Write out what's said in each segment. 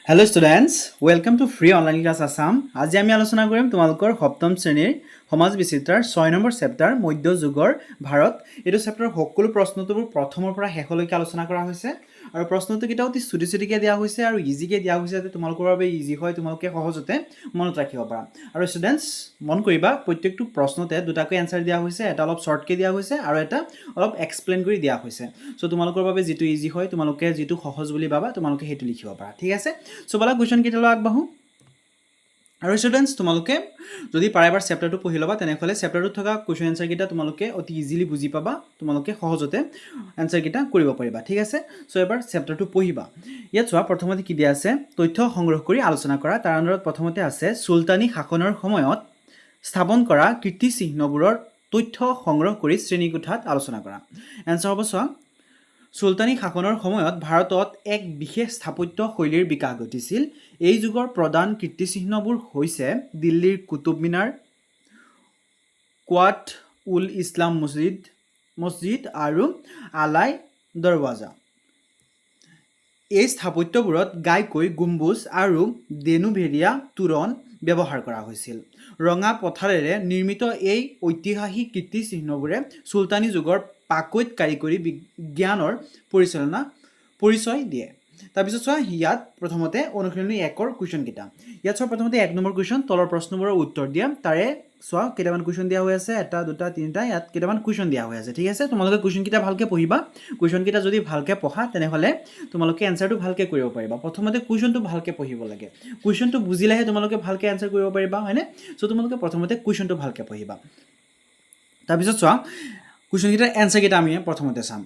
Hello students, welcome to Free Online Class Assam. আজি আমি আলোচনা কৰিম তোমালোকৰ সপ্তম শ্ৰেণীৰ সমাজ বিচিত্ৰাৰ 6 নম্বৰ চেপ্টাৰ মধ্যযুগৰ ভাৰত। এইটো চেপ্টাৰৰ সকলো প্ৰশ্নটোবোৰ প্ৰথমৰ পৰা শেষলৈকে আলোচনা কৰা হৈছে আৰু প্ৰশ্নটো কিটা অতি ছুটি দিয়া হৈছে আৰু ইজিকে দিয়া হৈছে যাতে তোমালোকৰ বাবে ইজি হয় তোমালোকে সহজতে মনত ৰাখিব পাৰা। আৰু স্টুডেন্টস মন কৰিবা প্ৰত্যেকটো প্ৰশ্নতে দুটাকৈ এনসাৰ দিয়া হৈছে, এটা অলপ শৰ্টকে দিয়া হৈছে আৰু এটা অলপ এক্সপ্লেইন কৰি দিয়া হৈছে। সো তোমালোকৰ বাবে যেটো ইজি হয় তোমালোকে যেটো সহজ বুলি ভাবা তোমালোকে হেতু লিখিব পাৰা। ঠিক আছে? সো বলা কোৱেশ্চন কিটালৈ আগবাঢ়ো। আৰু স্টুডেন্টস তোমালোকে যদি পাৰেবাৰ চেপ্টাৰটো পঢ়ি লবা তেনেহলে চেপ্টাৰটোত থকা কোৱেশ্চন আনসাৰ কিটা তোমালোকে অতি ইজিলি বুজি পাবা, তোমালোকে সহজতে আনসাৰ কিটা কৰিব পাৰিবা। ঠিক আছে? সো এবাৰ চেপ্টাৰটো পঢ়িবা। ইয়াত চোৱা প্ৰথমতে কি দিয়া আছে তথ্য সংগ্ৰহ কৰি আলোচনা কৰা। তাৰ আণ্ডাৰত প্ৰথমতে আছে সুলতানী শাসনৰ সময়ত স্থাপন কৰা কীৰ্তিচিহ্নবোৰৰ তথ্য সংগ্ৰহ কৰি শ্ৰেণীকোঠাত আলোচনা কৰা। এনসাৰ হ'ব চোৱা সুলতানী শাসনৰ সময়ত ভাৰতত এক বিশেষ স্থাপত্য শৈলীৰ বিকাশ ঘটিছিল। এই যুগৰ প্ৰধান কীৰ্তিচিহ্নবোৰ হৈছে দিল্লীৰ কুতুব মিনাৰ, কোৱাট উল ইছলাম মছজিদ আৰু আলাই দৰৱাজা। এই স্থাপত্যবোৰত গাইকৈ গুম্বুজ আৰু দেনুভেৰিয়া তোৰণ ব্যৱহাৰ কৰা হৈছিল। ৰঙা পথাৰেৰে নিৰ্মিত এই ঐতিহাসিক কীৰ্তিচিহ্নবোৰে সুলতানী যুগৰ পাকৈত কাৰিকৰী বিজ্ঞানৰ পৰিচয় দিয়ে। তাৰপিছত চোৱা ইয়াত প্ৰথমতে অনুশীলনী 1ৰ কুৱেশ্চন কিটা। ইয়াত চোৱা প্ৰথমতে 1 নম্বৰ কুৱেশ্চন তলৰ প্ৰশ্নবোৰৰ উত্তৰ দিয়া। তাৰে চোৱা কেইটামান কুৱেশ্চন দিয়া হৈ আছে, 1 2 3টা ইয়াত কেইটামান কুৱেশ্চন দিয়া হৈ আছে। ঠিক আছে? তোমালোকে কুৱেশ্চন কিটা ভালকে পঢ়িবা। কুৱেশ্চন কিটা যদি ভালকে পঢ়া তেনেহলে তোমালোকে এনসাৰটো ভালকে কৰিব পাৰিবা। প্ৰথমতে কুৱেশ্চনটো ভালকে পঢ়িব লাগে। কুৱেশ্চনটো বুজিলেহে তোমালোকে ভালকে এনসাৰ কৰিব পাৰিবা, হয়নে? সো তোমালোকে প্ৰথমতে কুৱেশ্চনটো ভালকে পঢ়িবা। তাৰপিছত চোৱা কুৱেশ্চন কিটাৰ এনসাৰ কিটা আমি প্ৰথমতে চাম।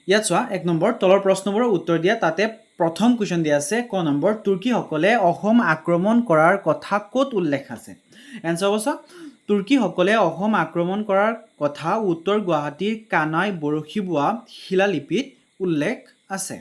ইয়াত চোৱা 1 নম্বৰ তলৰ প্ৰশ্নবোৰৰ উত্তৰ দিয়া। তাতে প্ৰথম কুৱেশ্চন দিয়া আছে ক নম্বৰ তুৰ্কীসকলে অসম আক্ৰমণ কৰাৰ কথা ক'ত উল্লেখ আছে। এনসাৰ হ'ব চোৱা তুৰ্কীসকলে অসম আক্ৰমণ কৰাৰ কথা উত্তৰ গুৱাহাটীৰ কানাই বৰশী বোৱা শিলালিপিত উল্লেখ আছে।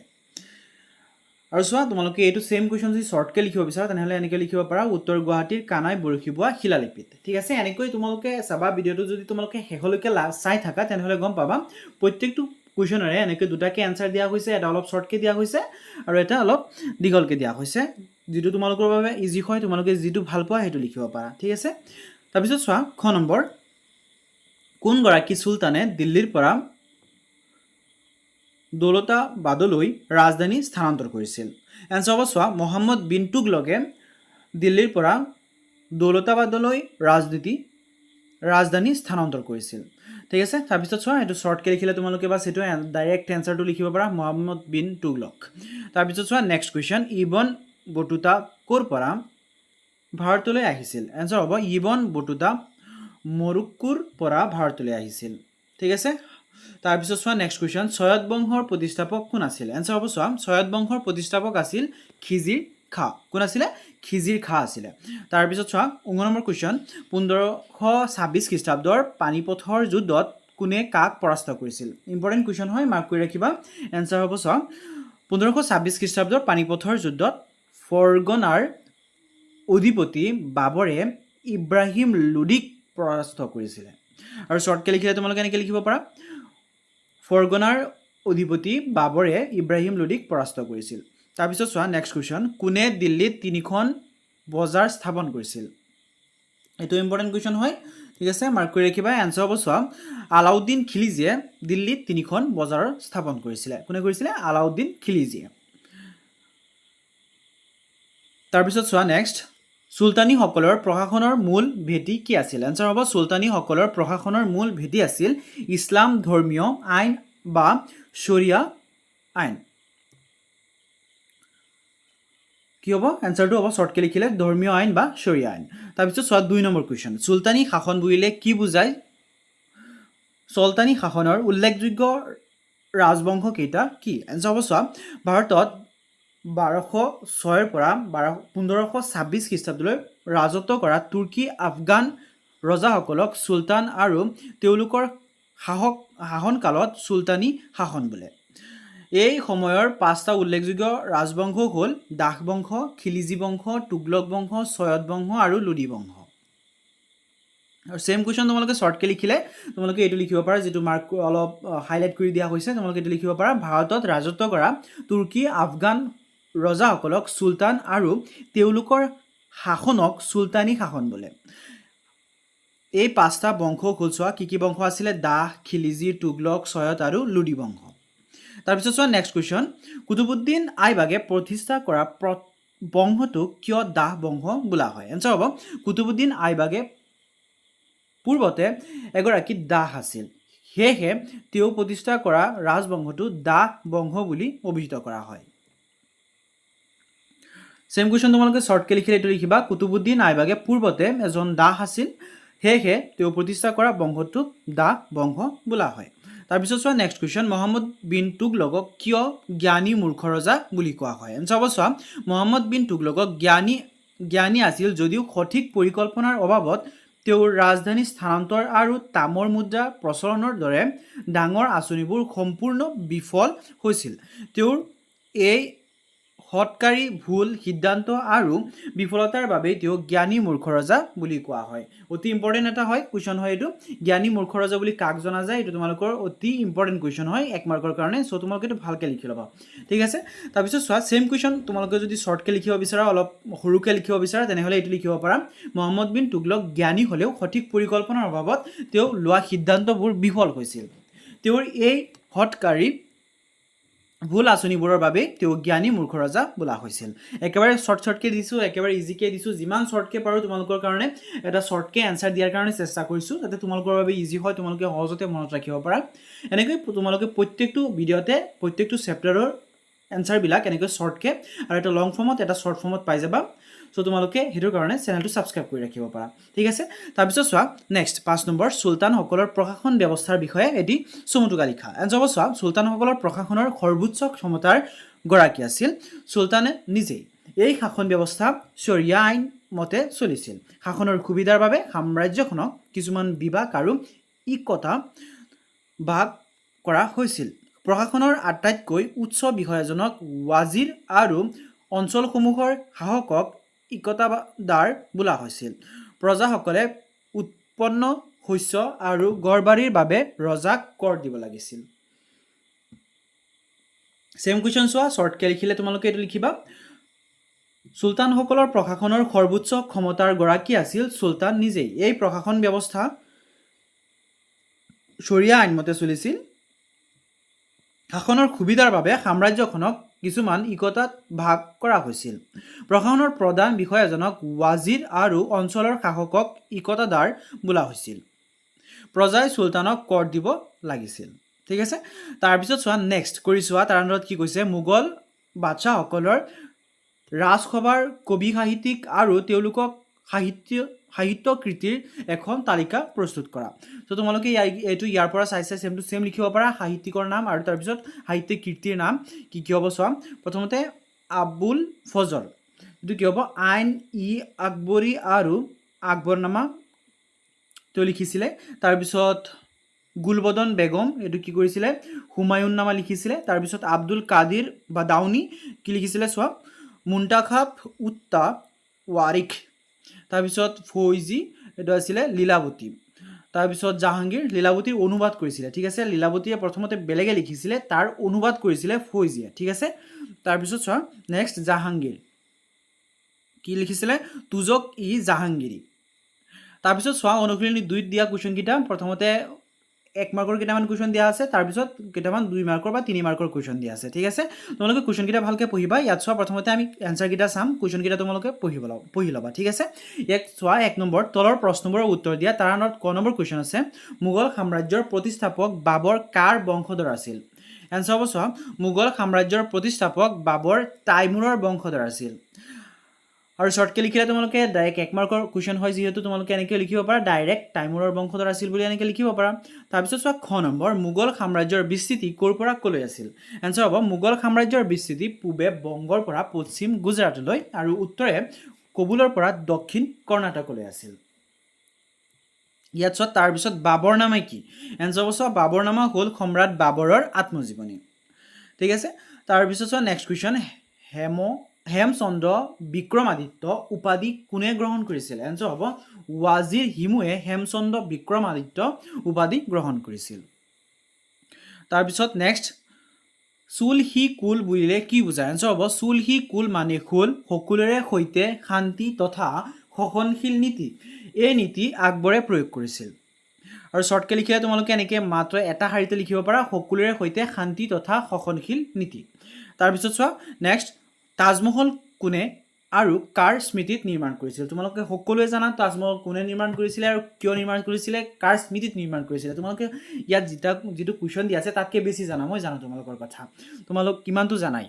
আৰু চোৱা তোমালোকে এইটো সেম কুৱেশ্চন যদি শৰ্টকে লিখিব বিচাৰা তেনেহলে এনেকৈ লিখিব পাৰা উত্তৰ গুৱাহাটীৰ কানাই বৰশী বোৱা শিলালিপিত। ঠিক আছে? এনেকৈ তোমালোকে চাবা ভিডিওটো যদি তোমালোকে শেষলৈকে চাই থাকা তেনেহলে গম পাবা প্ৰত্যেকটো কুৱেশ্চনৰে এনেকৈ দুটাকে এনসাৰ দিয়া হৈছে, এটা অলপ শৰ্টকে দিয়া হৈছে আৰু এটা অলপ দীঘলকে দিয়া হৈছে। যেটো তোমালোকৰ বাবে ইজি হয় তোমালোকে যেটো ভাল পোৱা হেতু লিখিব পাৰা। ঠিক আছে? তাৰপিছত চোৱা খ নম্বৰ কোন গৰাকী সুলতানে দিল্লীৰ পৰা দৌলতাবাদলৈ ৰাজধানী স্থানান্তৰ কৰিছিল। এনসাৰ হ'ব চোৱা মোহাম্মদ বিন তুগলকে দিল্লীৰ পৰা দৌলতাবাদলৈ ৰাজধানী স্থানান্তৰ কৰিছিল। ঠিক আছে? তাৰপিছত চোৱা এইটো শৰ্টকে লিখিলে তোমালোকে বাস এইটো ডাইৰেক্ট এনসাৰটো লিখিব পাৰা মোহাম্মদ বিন তুগলক। তাৰপিছত চোৱা নেক্সট কুৱেশ্চন ইবন বটুতা ক'ৰ পৰা ভাৰতলৈ আহিছিল। এনসাৰ হ'ব ইবন বটুতা মৰক্কোৰ পৰা ভাৰতলৈ আহিছিল। ঠিক আছে? তাৰপিছত চোৱা নেক্সট কুৱেশ্চন সৈয়দ বংশৰ প্ৰতিষ্ঠাপক কোন আছিল। এনসাৰ হ'ব চোৱা সৈয়দ বংশৰ প্ৰতিষ্ঠাপক আছিল খিজিৰ খা। কোন আছিলে? খিজিৰ খা আছিলে। তাৰপিছত চোৱা 19 নম্বৰ কুৱেশ্চন 1526 খ্ৰীষ্টাব্দৰ পানিপথৰ যুদ্ধত কোনে কাক পৰাস্ত কৰিছিল। ইম্পৰ্টেণ্ট কুৱেশ্চন হয়, মাৰ্ক কৰি ৰাখিবা। এনসাৰ হ'ব চোৱা 1526 খ্ৰীষ্টাব্দৰ পানিপথৰ যুদ্ধত ফৰগনাৰ অধিপতি বাবৰে ইব্ৰাহিম লোডিক পৰাস্ত কৰিছিলে। আৰু শৰ্টকে লিখিলে তোমালোকে এনেকৈ লিখিব পাৰা ফৰগনাৰ অধিপতি বাবৰে ইব্ৰাহিম লোডিক পৰাস্ত কৰিছিল। তাৰপিছত চোৱা নেক্সট কুৱেশ্চন কোনে দিল্লীত 3খন বজাৰ স্থাপন কৰিছিল। এইটো ইম্পৰ্টেণ্ট কুৱেশ্চন হয়। ঠিক আছে? মাৰ্ক কৰি ৰাখিবা। এনসাৰ হ'ব চোৱা আলাউদ্দিন খিলজীয়ে দিল্লীত 3খন বজাৰ স্থাপন কৰিছিলে। কোনে কৰিছিলে? আলাউদ্দিন খিলজীয়ে। তাৰপিছত চোৱা নেক্সট সুলতানীসকলৰ প্ৰশাসনৰ মূল ভেটি কি আছিল। এনসাৰ হ'ব সুলতানীসকলৰ প্ৰশাসনৰ মূল ভেটি আছিল ইছলাম ধৰ্মীয় আইন বা শৰিয়া আইন। কি হ'ব? এনসাৰটো হ'ব শৰ্টকে লিখিলে ধৰ্মীয় আইন বা শৰিয়া আইন। তাৰপিছত চোৱা 2 নম্বৰ কুৱেশ্চন সুলতানী শাসন বুলিলে কি বুজায়। সুলতানী শাসনৰ উল্লেখযোগ্য ৰাজবংশ কেইটা কি। এনসাৰ হ'ব চোৱা ভাৰতত 1206 পৰা 1526 খ্ৰীষ্টাব্দলৈ ৰাজত্ব কৰা তুৰ্কী আফগান ৰজাসকলক চুলতান আৰু তেওঁলোকৰ শাসনকালত চুলতানী শাসন বোলে। এই সময়ৰ 5টা উল্লেখযোগ্য ৰাজবংশ হ'ল দাস বংশ, খিলজী বংশ, তুগলক বংশ, সৈয়দ বংশ আৰু লোডি বংশ। আৰু সেম কুৱেশ্চন তোমালোকে শৰ্টকে লিখিলে তোমালোকে এইটো লিখিব পাৰা যেটো মাৰ্ক অলপ হাইলাইট কৰি দিয়া হৈছে। তোমালোকে এইটো লিখিব পাৰা ভাৰতত ৰাজত্ব কৰা তুৰ্কী আফগান ৰজাসকলক চুলতান আৰু তেওঁলোকৰ শাসনক চুলতানী শাসন বোলে। এই 5টা বংশ হ'ল চোৱা কি বংশ আছিলে দাহ, খিলিজি, তুগলক, ছয়ত আৰু লুডি বংশ। তাৰপিছত চোৱা নেক্সট কুৱেশ্যন, কুতুবুদ্দিন আইবাগে প্ৰতিষ্ঠা কৰা বংশটোক কিয় দাহ বংশ বোলা হয়? এনচাৰ হ'ব কুতুবুদ্দিন আইবাগে পূৰ্বতে এগৰাকী দাহ আছিল, সেয়েহে তেওঁ প্ৰতিষ্ঠা কৰা ৰাজবংশটো দাহ বংশ বুলি অভিহিত কৰা হয়। সেম কুৱেশ্যন তোমালোকে শ্বৰ্টকৈ লিখিলে এইটো লিখিবা, কুতুবুদ্দিন আইবাগে পূৰ্বতে এজন দাহ আছিল, সেয়েহে তেওঁ প্ৰতিষ্ঠা কৰা বংশটোক দাহ বংশ বোলা হয়। তাৰপিছত চোৱা নেক্সট কুৱেশ্যন, মহম্মদ বিন তুগলকক কিয় জ্ঞানী মূৰ্খ ৰজা বুলি কোৱা হয়? এনচাৰ হ'ব চোৱা মহম্মদ বিন তুগলকক জ্ঞানী আছিল যদিও সঠিক পৰিকল্পনাৰ অভাৱত তেওঁৰ ৰাজধানী স্থানান্তৰ আৰু তামৰ মুদ্ৰা প্ৰচলনৰ দৰে ডাঙৰ আঁচনিবোৰ সম্পূৰ্ণ বিফল হৈছিল। তেওঁৰ এই হঠকাৰী ভুল সিদ্ধান্ত আৰু বিফলতাৰ বাবে তেওঁক জ্ঞানী মূৰ্খ ৰজা বুলি কোৱা হয়। অতি ইম্পৰ্টেণ্ট এটা হয় কুৱেশ্যন হয় এইটো, জ্ঞানী মূৰ্খ ৰজা বুলি কাক জনা যায়? এইটো তোমালোকৰ অতি ইম্পৰ্টেণ্ট কুৱেশ্যন হয় 1 মাৰ্কৰ কাৰণে, চ' তোমালোকে এইটো ভালকৈ লিখি ল'বা, ঠিক আছে। তাৰপিছত চোৱা ছেম কুৱেশ্যন তোমালোকে যদি শ্বৰ্টকৈ লিখিব বিচাৰা, অলপ সৰুকৈ লিখিব বিচাৰা, তেনেহ'লে এইটো লিখিব পাৰা, মহম্মদ বিন তুগলক জ্ঞানী হ'লেও সঠিক পৰিকল্পনাৰ অভাৱত তেওঁ লোৱা সিদ্ধান্তবোৰ বিফল হৈছিল। তেওঁৰ এই হঠকাৰী ভুল আঁচনিবোৰৰ বাবে তেওঁ জ্ঞানী মূৰ্খ ৰজা বোলা হৈছিল। একেবাৰে শ্বৰ্টকৈ দিছোঁ, একেবাৰে ইজিকৈ দিছোঁ, যিমান শ্বৰ্টকৈ পাৰোঁ তোমালোকৰ কাৰণে এটা শ্বৰ্টকৈ এনচাৰ দিয়াৰ কাৰণে চেষ্টা কৰিছোঁ, যাতে তোমালোকৰ বাবে ইজি হয়, তোমালোকে সহজতে মনত ৰাখিব পাৰা। এনেকৈ তোমালোকে প্ৰত্যেকটো ভিডিঅ'তে প্ৰত্যেকটো চেপ্টাৰৰ এনচাৰবিলাক এনেকৈ শ্বৰ্টকৈ আৰু এটা লং ফৰ্মত এটা শ্বৰ্ট ফৰ্মত পাই যাবা। চ' তোমালোকে সেইটোৰ কাৰণে চেনেলটো ছাবস্ক্ৰাইব কৰি ৰাখিব পাৰা, ঠিক আছে। তাৰপিছত চোৱা নেক্সট 5 নম্বৰ, চুলতানসকলৰ প্ৰশাসন ব্যৱস্থাৰ বিষয়ে এটি চমুটোকা লিখা। এনচাৰ হ'ব চোৱা চুলতানসকলৰ প্ৰশাসনৰ সৰ্বোচ্চ ক্ষমতাৰ গৰাকী আছিল চুলতানে নিজেই। এই শাসন ব্যৱস্থা শৰিয়া আইন মতে চলিছিল। শাসনৰ সুবিধাৰ বাবে সাম্ৰাজ্যখনক কিছুমান বিভাগ আৰু ইকতা ভাগ কৰা হৈছিল। প্ৰশাসনৰ আটাইতকৈ উচ্চ বিষয়াজনক ৱাজিৰ আৰু অঞ্চলসমূহৰ শাসকক ইকতাদাৰ বোলা হৈছিল। প্ৰজাসকলে উৎপন্ন শস্য আৰু গড়বাৰীৰ বাবে ৰজাক কৰ দিব লাগিছিল। ছেম কুৱেশ্যন চোৱা শ্বৰ্টকৈ লিখিলে তোমালোকে এইটো লিখিবা, চুলতানসকলৰ প্ৰশাসনৰ সৰ্বোচ্চ ক্ষমতাৰ গৰাকী আছিল চুলতান নিজেই। এই প্ৰশাসন ব্যৱস্থা শৰিয়া আইনমতে চলিছিল। শাসনৰ সুবিধাৰ বাবে সাম্ৰাজ্যখনক কিছুমান ইকতাত ভাগ কৰা হৈছিল। প্ৰশাসনৰ প্ৰধান বিষয়াজনক ৱাজিৰ আৰু অঞ্চলৰ শাসকক ইকতাদাৰ বোলা হৈছিল। প্ৰজাই চুলতানক কৰ দিব লাগিছিল, ঠিক আছে। তাৰপিছত চোৱা নেক্সট কৰি চোৱা তাৰ আণ্ডাৰত কি কৈছে, মোগল বাদশ্বাহসকলৰ ৰাজসভাৰ কবি সাহিত্যিক আৰু তেওঁলোকক সাহিত্য কৃতিৰ এখন তালিকা প্ৰস্তুত কৰা। চ' তোমালোকে এইটো ইয়াৰ পৰা চাই ছেম টু ছেম লিখিব পাৰা, সাহিত্যিকৰ নাম আৰু তাৰপিছত সাহিত্যিক কীৰ্তিৰ নাম কি কি হ'ব চোৱা। প্ৰথমতে আবুল ফজল, এইটো কি হ'ব আইন ই আকবৰী আৰু আকবৰনামা তেওঁ লিখিছিলে। তাৰপিছত গুলবদন বেগম, এইটো কি কৰিছিলে হুমায়ুন নামা লিখিছিলে। তাৰপিছত আব্দুল কাদিৰ বা দাউনী কি লিখিছিলে চোৱা মুন্তাখাব উত্তা ৱাৰিখ। তাৰপিছত ফৌজি, এইটো আছিলে লীলাৱতী। তাৰপিছত জাহাংগীৰ, লীলাৱতীৰ অনুবাদ কৰিছিলে, ঠিক আছে। লীলাৱতীয়ে প্ৰথমতে বেলেগে লিখিছিলে, তাৰ অনুবাদ কৰিছিলে ফৌজিয়ে, ঠিক আছে। তাৰপিছত চোৱা নেক্সট জাহাংগীৰ কি লিখিছিলে তুজক ই জাহাংগীৰী। তাৰপিছত চোৱা অনুশীলনী 2ত দিয়া কুৱেশ্যনকেইটা, প্ৰথমতে 1 মাৰ্কৰ কেইটামান কুৱেশ্যন দিয়া আছে, তাৰপিছত কেইটামান 2 মাৰ্কৰ বা 3 মাৰ্কৰ কুৱেশ্যন দিয়া আছে, ঠিক আছে। তোমালোকে কুৱেশ্যনকেইটা ভালকৈ পঢ়িবা। ইয়াত চোৱা প্ৰথমতে আমি এনচাৰকেইটা চাম, কুৱেশ্যনকেইটা তোমালোকে পঢ়ি ল'বা, ঠিক আছে। ইয়াত চোৱা 1 নম্বৰ, তলৰ প্ৰশ্নবোৰৰ উত্তৰ দিয়া। তাৰ আণ্ডাৰত ক নম্বৰ কুৱেশ্যন আছে, মোগল সাম্ৰাজ্যৰ প্ৰতিষ্ঠাপক বাবৰ কাৰ বংশধৰ আছিল? এনচাৰ হ'ব চোৱা মোগল সাম্ৰাজ্যৰ প্ৰতিষ্ঠাপক বাবৰ তাইমুৰৰ বংশধৰ আছিল। আৰু শ্বৰ্টকৈ লিখিলে তোমালোকে ডাইৰেক্ট 1 মাৰ্কৰ কুৱেশ্যন হয়, যিহেতু তোমালোকে এনেকৈ লিখিব পাৰা ডাইৰেক্ট তাইমুৰৰ বংশধৰ আছিল বুলি এনেকৈ লিখিব পাৰা। তাৰপিছত চোৱা খ নম্বৰ, মোগল সাম্ৰাজ্যৰ বিস্তৃতি ক'ৰ পৰা ক'লৈ আছিল? এনচাৰ হ'ব মোগল সাম্ৰাজ্যৰ বিস্তৃতি পূবে বংগৰ পৰা পশ্চিম গুজৰাটলৈ আৰু উত্তৰে কবুলৰ পৰা দক্ষিণ কৰ্ণাটকলৈ আছিল। ইয়াত চোৱা তাৰপিছত বাবৰ নামা কি? এনচাৰ হ'ব চোৱা বাবৰ নামা হ'ল সম্ৰাট বাবৰৰ আত্মজীৱনী, ঠিক আছে। তাৰপিছত চোৱা নেক্সট কুৱেশ্যন, হেমচন্দ্ৰ বিক্ৰমাদিত্য উপাধি কোনে গ্ৰহণ কৰিছিল? এনচাৰ হ'ব ৱাজিৰ হিমুৱে হেমচন্দ্ৰ বিক্ৰমাদিত্য উপাধি গ্ৰহণ কৰিছিল। তাৰপিছত নেক্সট চুলহি কুল বুলিলে কি বুজায়? এনচাৰ হ'ব চুলহি কুল মানে হ'ল সকলোৰে সৈতে শান্তি তথা সহনশীল নীতি। এই নীতি আকবৰে প্ৰয়োগ কৰিছিল। আৰু শ্বৰ্টকৈ লিখিলে তোমালোকে এনেকৈ মাত্ৰ এটা শাৰীতে লিখিব পাৰা সকলোৰে সৈতে শান্তি তথা সহনশীল নীতি। তাৰপিছত চোৱা নেক্সট, তাজমহল কোনে আৰু কাৰ স্মৃতিত নিৰ্মাণ কৰিছিল? তোমালোকে সকলোৱে জানা তাজমহল কোনে নিৰ্মাণ কৰিছিলে আৰু কিয় নিৰ্মাণ কৰিছিলে, কাৰ স্মৃতিত নিৰ্মাণ কৰিছিলে। তোমালোকে ইয়াত যিটো কুৱেশ্যন দিয়া আছে তাতকৈ বেছি জানা, মই জানো তোমালোকৰ কথা, তোমালোক কিমানটো জানাই।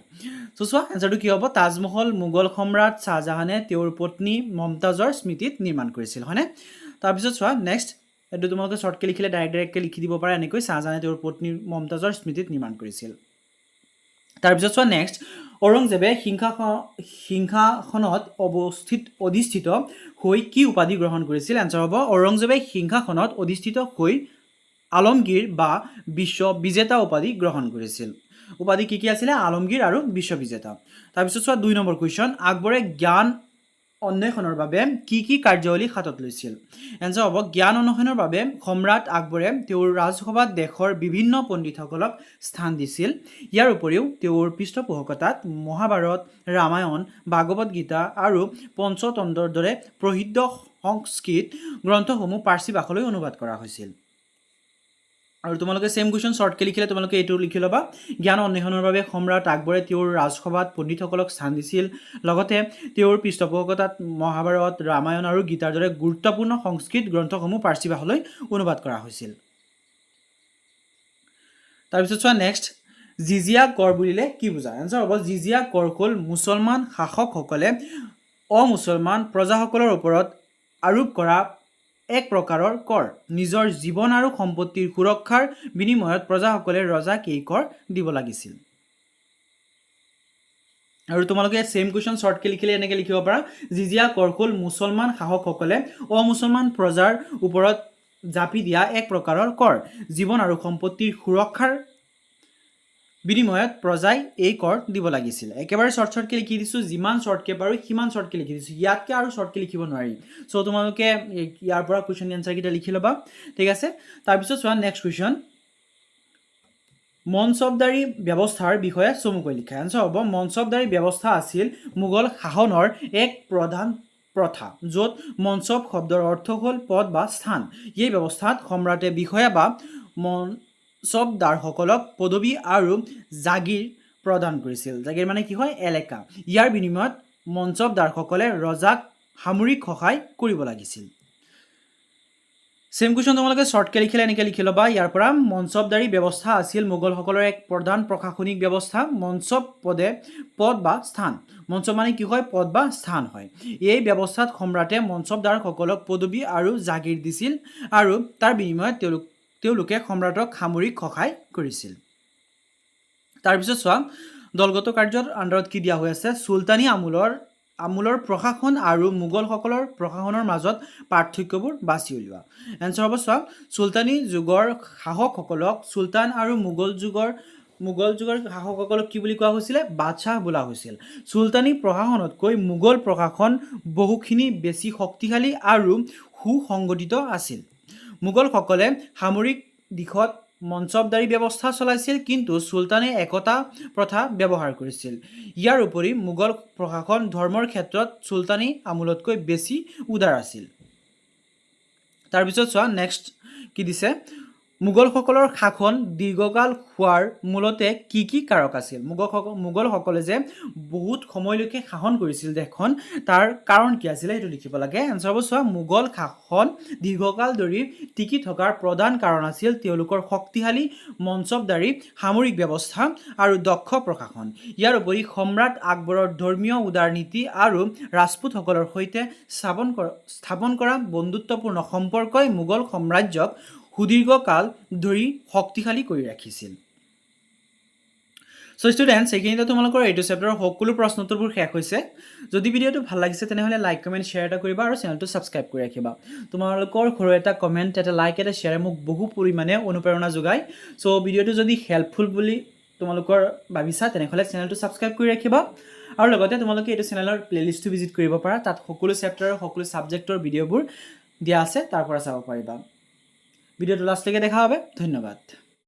চোৱা এনচাৰটো কি হ'ব? তাজমহল মোগল সম্ৰাট শ্বাহজাহানে তেওঁৰ পত্নী মমতাজৰ স্মৃতিত নিৰ্মাণ কৰিছিল, হয়নে? তাৰপিছত চোৱা নেক্সট, এইটো তোমালোকে শ্বৰ্টকৈ লিখিলে ডাইৰেক্টকৈ লিখি দিব পাৰা এনেকৈ, শ্বাহজাহানে তেওঁৰ পত্নী মমতাজৰ স্মৃতিত নিৰ্মাণ কৰিছিল। তাৰপিছত চোৱা নেক্সট, ঔৰংজেবে সিংহাসনত অধিষ্ঠিত হৈ কি উপাধি গ্ৰহণ কৰিছিল? এনচাৰ হ'ব ঔৰংজেবে সিংহাসনত অধিষ্ঠিত হৈ আলমগীৰ বা বিশ্ব বিজেতা উপাধি গ্ৰহণ কৰিছিল। উপাধি কি কি আছিলে? আলমগীৰ আৰু বিশ্ব বিজেতা। তাৰপিছত চোৱা 2 নম্বৰ কুৱেশ্যন, আকবৰে জ্ঞান অন্বেষণৰ বাবে কি কি কাৰ্যাৱলী হাতত লৈছিল? এনচাৰ হ'ব জ্ঞান অন্বেষণৰ বাবে সম্ৰাট আকবৰে তেওঁৰ ৰাজসভাত দেশৰ বিভিন্ন পণ্ডিতসকলক স্থান দিছিল। ইয়াৰ উপৰিও তেওঁৰ পৃষ্ঠপোষকতাত মহাভাৰত, ৰামায়ণ, ভাগৱত গীতা আৰু পঞ্চতন্ত্ৰৰ দৰে প্ৰসিদ্ধ সংস্কৃত গ্ৰন্থসমূহ পাৰ্চী ভাষালৈ অনুবাদ কৰা হৈছিল। আৰু তোমালোকে ছেম কুৱেশ্যন শ্বৰ্টকৈ লিখিলে তোমালোকে এইটো লিখি ল'বা, জ্ঞান অন্বেষণৰ বাবে সম্ৰাট আকবৰে তেওঁৰ ৰাজসভাত পণ্ডিতসকলক স্থান দিছিল, লগতে তেওঁৰ পৃষ্ঠপোষকতাত মহাভাৰত, ৰামায়ণ আৰু গীতাৰ দৰে গুৰুত্বপূৰ্ণ সংস্কৃত গ্ৰন্থসমূহ পাৰ্চী ভাষালৈ অনুবাদ কৰা হৈছিল। তাৰপিছত চোৱা নেক্সট, জিজিয়া কৰ বুলিলে কি বুজায়? এনচাৰ হ'ব জিজিয়া কৰ হ'ল মুছলমান শাসকসকলে অমুছলমান প্ৰজাসকলৰ ওপৰত আৰোপ কৰা এক প্ৰকাৰৰ কৰ। নিজৰ জীৱন আৰু সম্পত্তিৰ সুৰক্ষাৰ বিনিময়ত প্ৰজাসকলে ৰজাক এই কৰ দিব লাগিছিল। আৰু তোমালোকে ছেম কুৱেশ্যন শ্বৰ্টকৈ লিখিলে এনেকৈ লিখিব পাৰা, জিজিয়া কৰ হ'ল মুছলমান শাসকসকলে অমুছলমান প্ৰজাৰ ওপৰত জাপি দিয়া এক প্ৰকাৰৰ কৰ। জীৱন আৰু সম্পত্তিৰ সুৰক্ষাৰ বিনিময়ত প্ৰজাই এই কৰ দিব লাগিছিল। একেবাৰে শ্বৰ্টকৈ লিখি দিছোঁ, যিমান শ্বৰ্টকৈ পাৰোঁ সিমান শ্বৰ্টকৈ লিখি দিছোঁ, ইয়াতকৈ আৰু শ্বৰ্টকৈ লিখিব নোৱাৰি। চ' তোমালোকে ইয়াৰ পৰা কুৱেশ্যন এনচাৰকেইটা লিখি ল'বা, ঠিক আছে। তাৰপিছত চোৱা নেক্সট কুৱেশ্যন, মনচবদাৰী ব্যৱস্থাৰ বিষয়ে চমুকৈ লিখা। এনচাৰ হ'ব মনচবদাৰী ব্যৱস্থা আছিল মোগল শাসনৰ এক প্ৰধান প্ৰথা, য'ত মনচব শব্দৰ অৰ্থ হ'ল পদ বা স্থান। এই ব্যৱস্থাত সম্ৰাটে বিষয়া বা মনচবদাৰসকলক পদবী আৰু জাগিৰ প্ৰদান কৰিছিল। জাগিৰ মানে কি হয়? এলেকা। ইয়াৰ বিনিময়ত মনচবদাৰসকলে ৰজাক সামৰিক সহায় কৰিব লাগিছিল। ছেম কুৱেশ্যন তোমালোকে শ্বৰ্টকৈ লিখিলে এনেকৈ লিখি ল'বা, ইয়াৰ পৰা মনচবদাৰী ব্যৱস্থা আছিল মোগলসকলৰ এক প্ৰধান প্ৰশাসনিক ব্যৱস্থা। মনচব পদ বা স্থান, মনচব মানে কি হয়? পদ বা স্থান হয়। এই ব্যৱস্থাত সম্ৰাটে মনচবদাৰসকলক পদবী আৰু জাগিৰ দিছিল আৰু তাৰ বিনিময়ত তেওঁলোকে সম্ৰাটক সামৰিক সহায় কৰিছিল। তাৰপিছত চোৱা, দলগত কাৰ্যৰ আণ্ডাৰত কি দিয়া হৈ আছে? চুলতানী আমোলৰ প্ৰশাসন আৰু মোগলসকলৰ প্ৰশাসনৰ মাজত পাৰ্থক্যবোৰ বাছি উলিওৱা। এনচাৰ হ'ব চোৱা, চুলতানী যুগৰ শাসকসকলক চুলতান আৰু মোগল যুগৰ শাসকসকলক কি বুলি কোৱা হৈছিলে? বাদশ্বাহ বোলা হৈছিল। চুলতানী প্ৰশাসনতকৈ মোগল প্ৰশাসন বহুখিনি বেছি শক্তিশালী আৰু সুসংগঠিত আছিল। মোগলসকলে সামৰিক দিশত মনচবদাৰী ব্যৱস্থা চলাইছিল, কিন্তু চুলতানে একতা প্ৰথা ব্যৱহাৰ কৰিছিল। ইয়াৰ উপৰি মোগল প্ৰশাসন ধৰ্মৰ ক্ষেত্ৰত চুলতানী আমোলতকৈ বেছি উদাৰ আছিল। তাৰপিছত চোৱা নেক্সট কি দিছে, মোগলসকলৰ শাসন দীৰ্ঘকাল হোৱাৰ মূলতে কি কি কাৰক আছিল? মোগলসকলে যে বহুত সময়লৈকে শাসন কৰিছিল দেশখন, তাৰ কাৰণ কি আছিলে সেইটো লিখিব লাগে। এনচাৰ হ'ব চোৱা, মোগল শাসন দীৰ্ঘকাল ধৰি টিকি থকাৰ প্ৰধান কাৰণ আছিল তেওঁলোকৰ শক্তিশালী মনচবদাৰী সামৰিক ব্যৱস্থা আৰু দক্ষ প্ৰশাসন। ইয়াৰ উপৰি সম্ৰাট আকবৰৰ ধৰ্মীয় উদাৰনীতি আৰু ৰাজপুতসকলৰ সৈতে স্থাপন কৰা বন্ধুত্বপূৰ্ণ সম্পৰ্কই মোগল সাম্ৰাজ্যক সুদীৰ্ঘকাল ধৰি শক্তিশালী কৰি ৰাখিছিল। চ' ষ্টুডেণ্টছ, এইখিনিতে তোমালোকৰ এইটো চেপ্টাৰৰ সকলো প্ৰশ্ন উত্তৰবোৰ শেষ হৈছে। যদি ভিডিঅ'টো ভাল লাগিছে তেনেহ'লে লাইক, কমেণ্ট, শ্বেয়াৰ এটা কৰিবা আৰু চেনেলটো ছাবস্ক্ৰাইব কৰি ৰাখিবা। তোমালোকৰ সৰু এটা কমেণ্ট, এটা লাইক, এটা শ্বেয়াৰে মোক বহু পৰিমাণে অনুপ্ৰেৰণা যোগায়। চ' ভিডিঅ'টো যদি হেল্পফুল বুলি তোমালোকৰ ভাবিছা তেনেহ'লে চেনেলটো ছাবস্ক্ৰাইব কৰি ৰাখিবা আৰু লগতে তোমালোকে এইটো চেনেলৰ প্লেলিষ্টটো ভিজিট কৰিব পাৰা। তাত সকলো চেপ্টাৰৰ সকলো ছাবজেক্টৰ ভিডিঅ'বোৰ দিয়া আছে, তাৰ পৰা চাব পাৰিবা। ভিডিঅ'টো লাষ্টলৈকে দেখা বাবে ধন্যবাদ।